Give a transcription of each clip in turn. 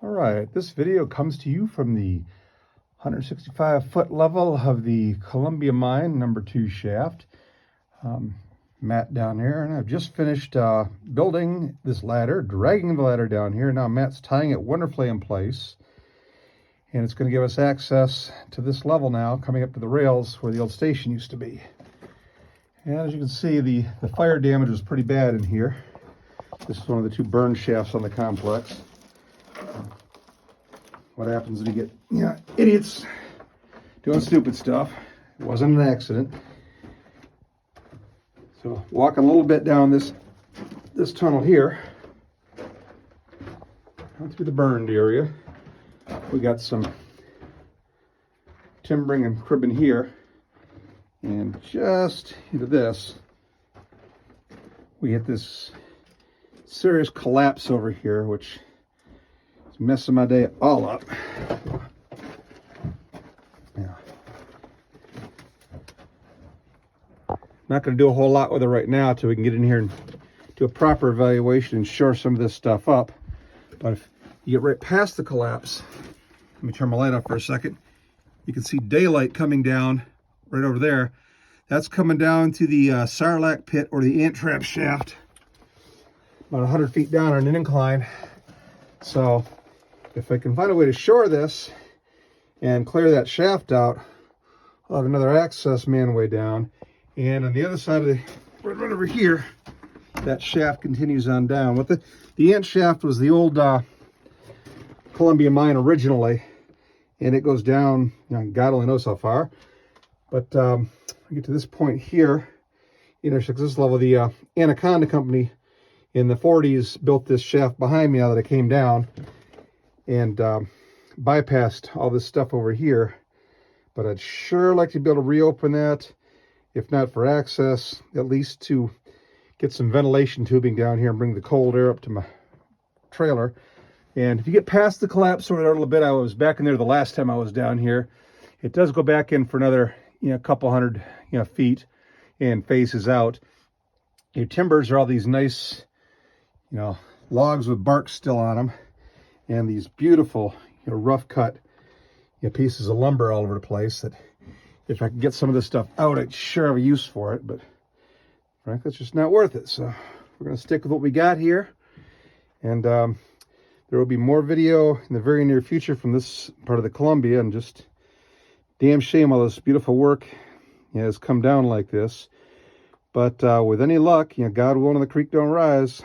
All right, this video comes to you from the 165-foot level of the Columbia Mine #2 shaft. Matt down here, and I've just finished building this ladder, dragging the ladder down here. Now Matt's tying it wonderfully in place, and it's going to give us access to this level now, coming up to the rails where the old station used to be. And as you can see, the fire damage was pretty bad in here. This is one of the two burn shafts on the complex. What happens when you get, idiots doing stupid stuff. It wasn't an accident. So walking a little bit down this tunnel here, down through the burned area, we got some timbering and cribbing here, and just into this, we hit this serious collapse over here, which is messing my day all up. Not going to do a whole lot with it right now until we can get in here and do a proper evaluation and shore some of this stuff up. But if you get right past the collapse, let me turn my light off for a second. You can see daylight coming down right over there. That's coming down to the Sarlacc pit, or the ant trap shaft, about 100 feet down on an incline. So if I can find a way to shore this and clear that shaft out, I'll have another access manway down. And on the other side of the, right over here, that shaft continues on down. What the ant shaft was the old Columbia Mine originally, and it goes down, God only knows how far. But I get to this point here, intersects this level. The Anaconda Company in the 40s built this shaft behind me now that I came down, and bypassed all this stuff over here. But I'd sure like to be able to reopen that. If not for access, at least to get some ventilation tubing down here and bring the cold air up to my trailer. And if you get past the collapse over there a little bit, I was back in there the last time I was down here. It does go back in for another, couple hundred, feet and faces out. Your timbers are all these nice, logs with bark still on them, and these beautiful, rough cut, pieces of lumber all over the place that, if I can get some of this stuff out, I'd sure have a use for it, but frankly, it's just not worth it. So we're going to stick with what we got here, and there will be more video in the very near future from this part of the Columbia. And just damn shame all this beautiful work has come down like this. But with any luck, God willing, the creek don't rise,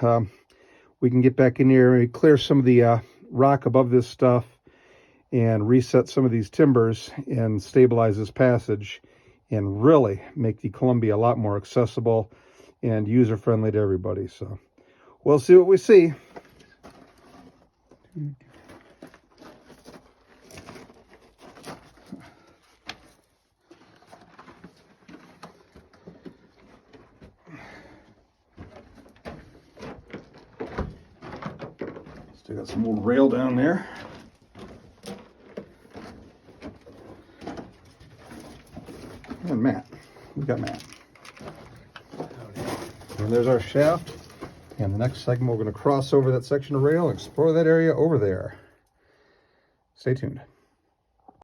we can get back in here and clear some of the rock above this stuff, and reset some of these timbers and stabilize this passage, and really make the Columbia a lot more accessible and user-friendly to everybody. So we'll see what we see. Still got some old rail down there. And Matt. We got Matt. And there's our shaft. And the next segment, we're going to cross over that section of rail and explore that area over there. Stay tuned.